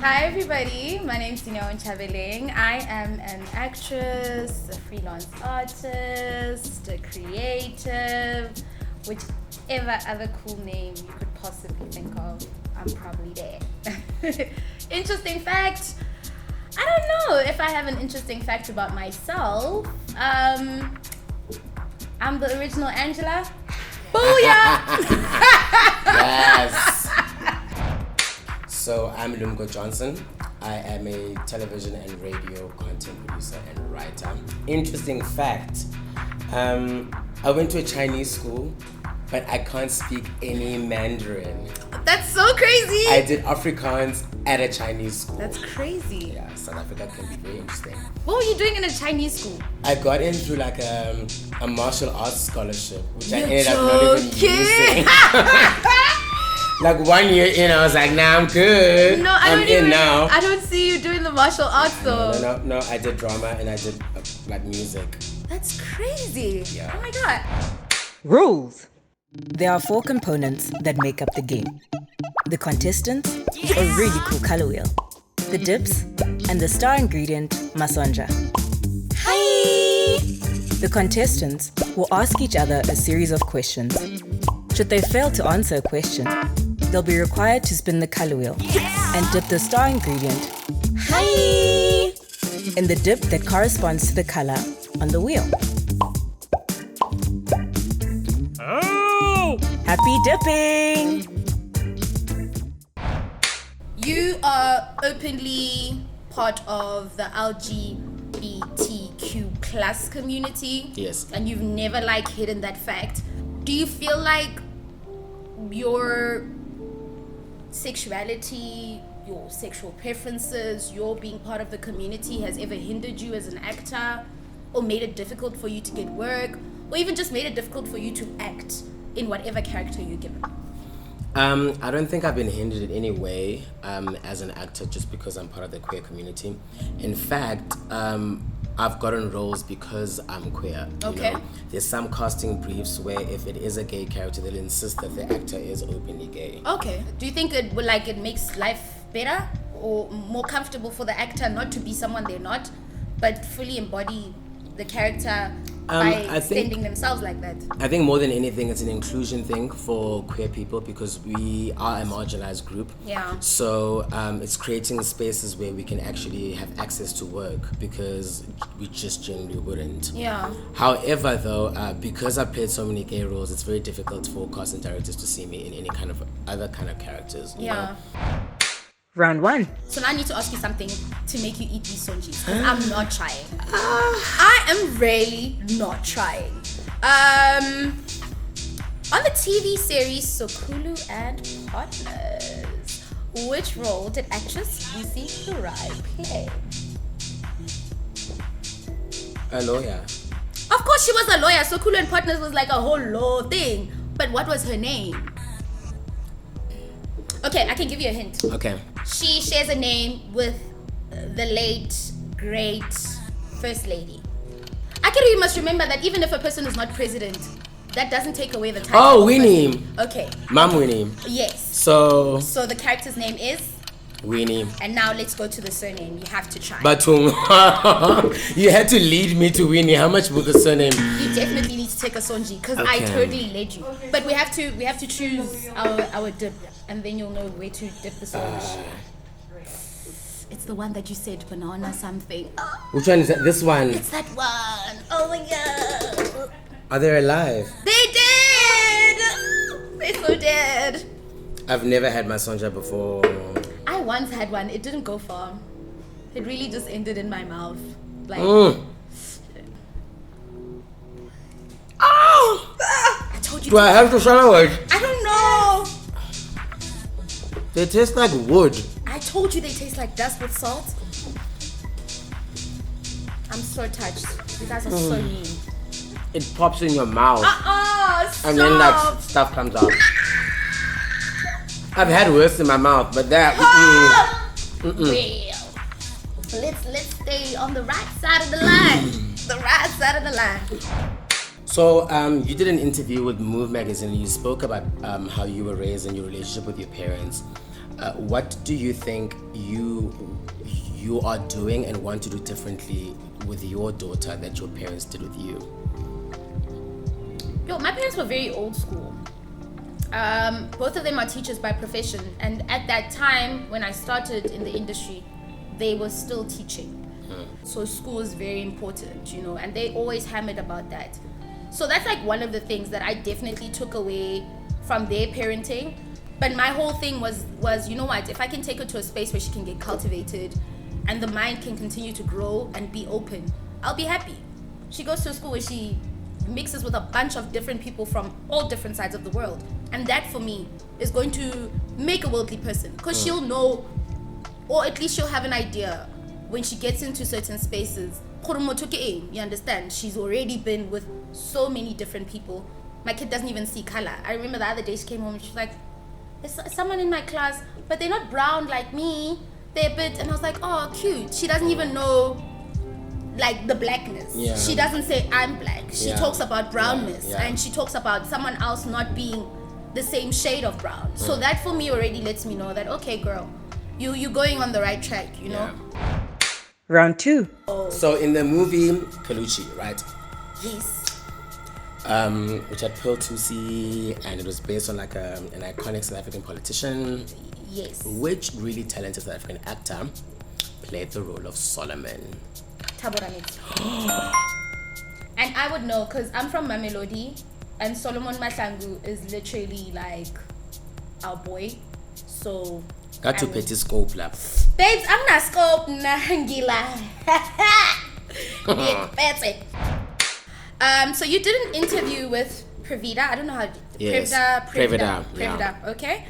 Hi everybody, my name is Dineo Nchabeleng. I am an actress, a freelance artist, a creative, whichever other cool name you could possibly think of, I'm probably there. Interesting fact, I don't know if I have an interesting fact about myself. I'm the original Angela. Booyah! Yes. So I'm Lumko Johnson. I am a television and radio content producer and writer. Interesting fact, I went to a Chinese school, but I can't speak any Mandarin. That's so crazy! I did Afrikaans at a Chinese school. That's crazy. Yeah, South Africa can be very interesting. What were you doing in a Chinese school? I got in through like a martial arts scholarship, which I You're ended up not even joking. using. Like 1 year in, I was like, nah, I'm good. No, I'm in now. I don't see you doing the martial arts though. No, I did drama and I did like music. That's crazy. Yeah. Oh my god. Rules. There are 4 components that make up the game. The contestants, a really cool color wheel, the dips, and the star ingredient, masonja. Hi. The contestants will ask each other a series of questions. Should they fail to answer a question, they'll be required to spin the color wheel and dip the star ingredient in the dip that corresponds to the color on the wheel. Oh! Happy dipping! You are openly part of the LGBTQ plus community. Yes. And you've never like hidden that fact. Do you feel like your sexuality, your sexual preferences, your being part of the community has ever hindered you as an actor, or made it difficult for you to get work, or even just made it difficult for you to act in whatever character you're given? I don't think I've been hindered in any way as an actor just because I'm part of the queer community. In fact, I've gotten roles because I'm queer. Okay. You know? There's some casting briefs where if it is a gay character, they'll insist that the actor is openly gay. Okay. Do you think it makes life better or more comfortable for the actor not to be someone they're not, but fully embody the character by extending themselves like that? I think more than anything, it's an inclusion thing for queer people because we are a marginalized group. Yeah. So it's creating spaces where we can actually have access to work because we just generally wouldn't. Yeah. However, though, because I've played so many gay roles, it's very difficult for casting directors to see me in any kind of other kind of characters. You know? Round 1. So now I need to ask you something to make you eat these sonjis. I'm not trying. I am really not trying. On the TV series Sokulu and Partners, which role did actress Lucy Kurai play? A lawyer. Of course she was a lawyer. Sokulu and Partners was like a whole law thing. But what was her name? Okay, I can give you a hint. Okay. She shares a name with the late, great First Lady. Akira, you must remember that even if a person is not president, that doesn't take away the title. Oh, Winnie. Okay. Mom Winnie. Yes. So the character's name is? Winnie. And now let's go to the surname. You have to try. Batung. You had to lead me to Winnie. How much was the surname? You definitely need to take a sonji because I totally led you. But we have to choose our dip, and then you'll know where to dip the sonji. It's the one that you said, banana something. Oh, Which one is that? This one. it's that one. Oh my god. Are they alive? They did. They're so dead. I've never had my sonja before. I once had one. It didn't go far. It really just ended in my mouth. Like. Oh! I told you. Do I have to swallow it? I don't know. They taste like wood. I told you they taste like dust with salt. I'm so touched. You guys are so mean. It pops in your mouth. Stop. And then that stuff comes out. I've had worse in my mouth, but that. Well, let's stay on the right side of the line. The right side of the line. So you did an interview with Move magazine and you spoke about how you were raised and your relationship with your parents. what do you think you are doing and want to do differently with your daughter that your parents did with you? Yo, my parents were very old school. Both of them are teachers by profession, and at that time when I started in the industry, they were still teaching. So school is very important, you know, and they always hammered about that. So that's like one of the things that I definitely took away from their parenting. But my whole thing was, you know what, if I can take her to a space where she can get cultivated and the mind can continue to grow and be open, I'll be happy. She goes to a school where she mixes with a bunch of different people from all different sides of the world, and that for me is going to make a worldly person, because she'll know, or at least she'll have an idea when she gets into certain spaces. You understand, she's already been with so many different people. My kid doesn't even see color. I remember the other day she came home and she was like, there's someone in my class, but they're not brown like me, they're a bit, and I was like, oh cute. She doesn't even know like the blackness. She doesn't say I'm black. She talks about brownness, and she talks about someone else not being the same shade of brown. So that for me already lets me know that, okay girl, you're going on the right track, you know. Round 2. So in the movie Kaluchi, right? Yes. Which had Pearl Tusi, and it was based on like an iconic South African politician. Yes. Which really talented South African actor played the role of Solomon? And I would know because I'm from Mamelodi, and Solomon Mahlangu is literally like our boy. So got to pet his scope lap. Babes, I'm not scope nangila. So you did an interview with Pravida. I don't know how. Yes. Pravida. Yeah. Okay.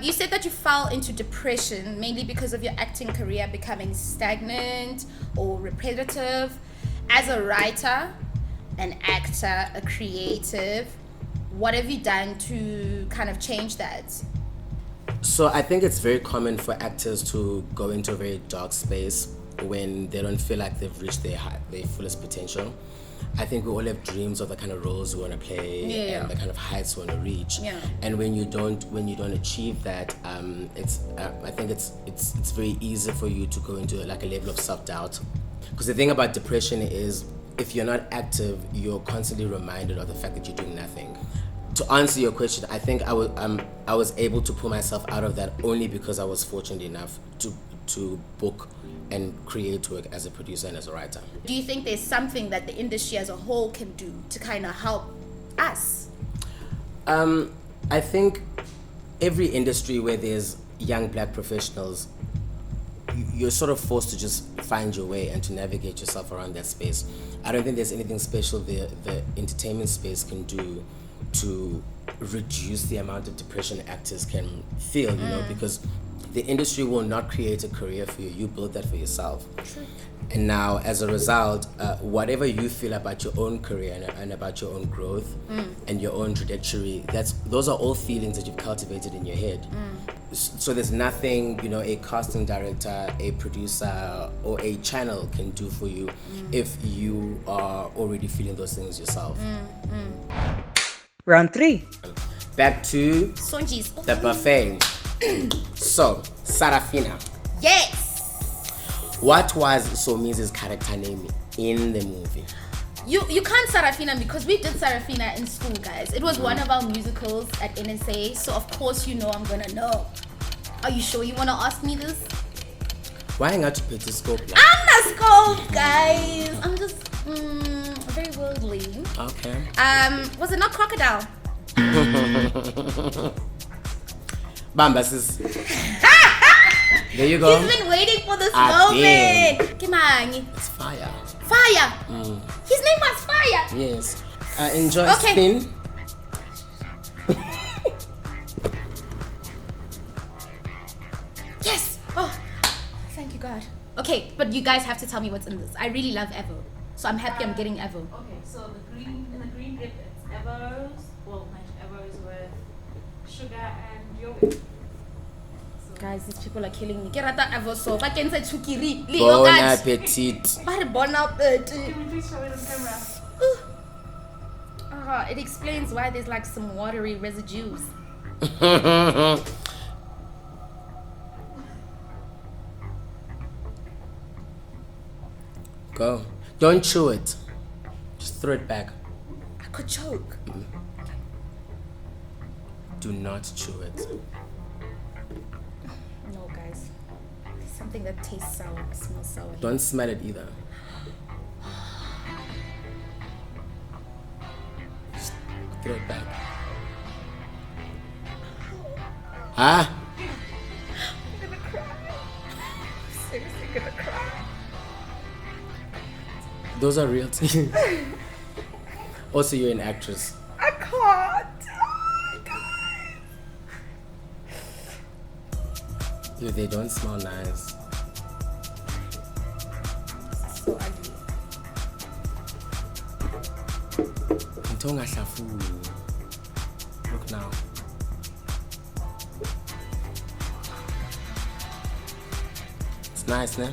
You said that you fell into depression mainly because of your acting career becoming stagnant or repetitive. As a writer, an actor, a creative, what have you done to kind of change that? So I think it's very common for actors to go into a very dark space when they don't feel like they've reached their fullest potential. I think we all have dreams of the kind of roles we want to play and the kind of heights we want to reach. Yeah. And when you don't achieve that, I think it's very easy for you to go into like a level of self-doubt. Because the thing about depression is, if you're not active, you're constantly reminded of the fact that you're doing nothing. To answer your question, I think I was able to pull myself out of that only because I was fortunate enough to book and create work as a producer and as a writer. Do you think there's something that the industry as a whole can do to kind of help us? I think every industry where there's young black professionals, you're sort of forced to just find your way and to navigate yourself around that space. I don't think there's anything special the entertainment space can do to reduce the amount of depression actors can feel, you know, because the industry will not create a career for you. You build that for yourself. True. And now, as a result, whatever you feel about your own career and about your own growth and your own trajectory, those are all feelings that you've cultivated in your head. So there's nothing, you know, a casting director, a producer, or a channel can do for you if you are already feeling those things yourself. Round 3. Back to Sonji's. the buffet. So, Sarafina. Yes. What was Somi's character name in the movie? You can't Sarafina because we did Sarafina in school, guys. It was one of our musicals at NSA, so of course you know I'm gonna know. Are you sure you wanna ask me this? Why not to put the scope? Like? I'm not scope, guys. I'm just very worldly. Okay. Was it not crocodile? Bamba sis. There you go. He's been waiting for this moment. Kimani. It's fire. Fire. His name was Fire. Yes. Enjoy spin. Yes. Oh, thank you God. Okay, but you guys have to tell me what's in this. I really love Evo, so I'm happy I'm getting Evo. Okay, so in the green dip it's Evos, well, Evos with sugar and yogurt. Guys, these people are killing me. Get out that Evo so I can say chukiri. Bon appetit. Bon appetit. Can we please show it on camera? It explains why there's like some watery residues. Don't chew it. Just throw it back. I could choke. Do not chew it. No, guys. Something that tastes sour, smells sour. Don't smell it either. Just throw it back. Huh? I'm gonna cry. I'm seriously gonna cry. Those are real things. Also, you're an actress. I can't. Oh, guys. They don't smell nice. So ugly. Ntonga hlafu. Look now. It's nice, ne?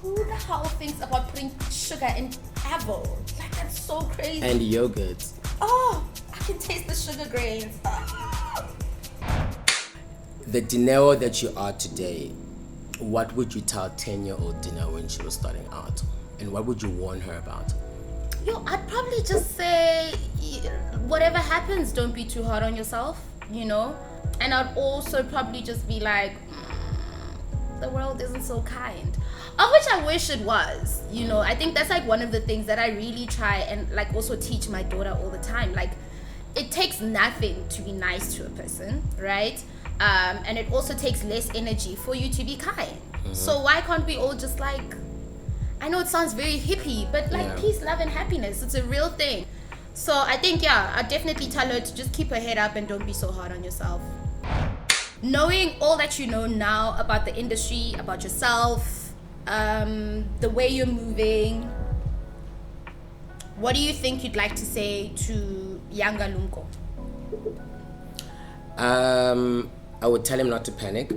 Who the hell thinks about putting sugar in apple? Like, that's so crazy. And yogurt. Oh, I can taste the sugar grains. Oh. The Dineo that you are today, what would you tell 10-year-old Dineo when she was starting out? And what would you warn her about? Yo, I'd probably just say, whatever happens, don't be too hard on yourself, you know? And I'd also probably just be like, the world isn't so kind. Of which I wish it was, you know? I think that's like one of the things that I really try and like also teach my daughter all the time. Like, it takes nothing to be nice to a person, right? And it also takes less energy for you to be kind. Mm-hmm. So why can't we all just like, I know it sounds very hippie, but like peace, love, and happiness. It's a real thing. So I think, I definitely tell her to just keep her head up and don't be so hard on yourself. Knowing all that you know now about the industry, about yourself, the way you're moving, what do you think you'd like to say to younger Lumko? I would tell him not to panic.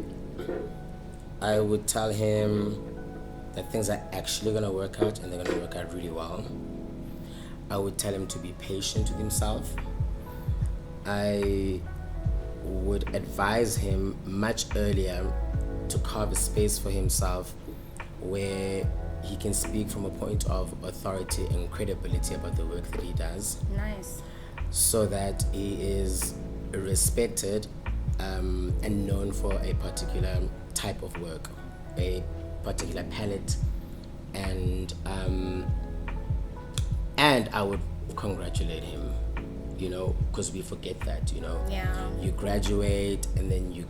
I would tell him that things are actually going to work out and they're going to work out really well. I would tell him to be patient with himself. I would advise him much earlier to carve a space for himself where he can speak from a point of authority and credibility about the work that he does. Nice. So that he is respected and known for a particular type of work, a particular palette, and I would congratulate him, you know, because we forget that, you know. Yeah. You graduate and then you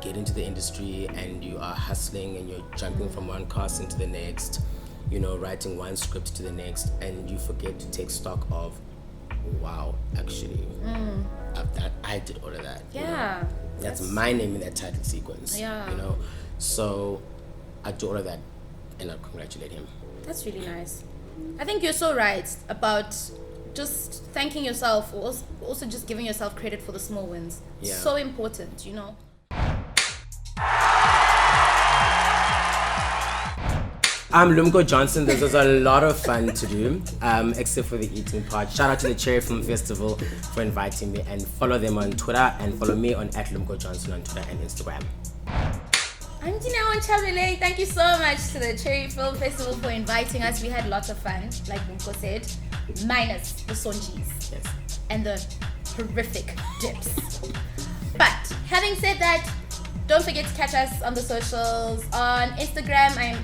get into the industry and you are hustling and you're jumping from one cast into the next, you know, writing one script to the next, and you forget to take stock of, wow, actually, I did all of that. Yeah. You know? That's my name in that title sequence. Yeah. You know, so I do all of that, and I congratulate him. That's really nice. I think you're so right about just thanking yourself, or also just giving yourself credit for the small wins. Yeah. So important, you know. I'm Lumko Johnson. This was a lot of fun to do, except for the eating part. Shout out to the Cherry Film Festival for inviting me, and follow them on Twitter and follow me on @Lumko Johnson on Twitter and Instagram. I'm Dineo Nchabeleng. Thank you so much to the Cherry Film Festival for inviting us. We had lots of fun, like Lumko said, minus the sonjis and the horrific dips. But having said that, don't forget to catch us on the socials. On Instagram, I'm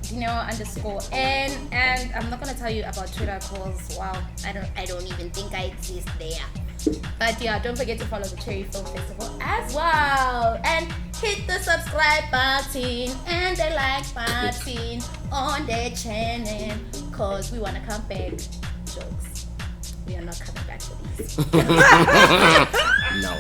@Dineo_N, and I'm not gonna tell you about Twitter because wow, I don't even think I exist there. But yeah, don't forget to follow the Cherry Film Festival as well, and hit the subscribe button and the like button on the channel because we wanna come back. Jokes. We are not coming back for these. No.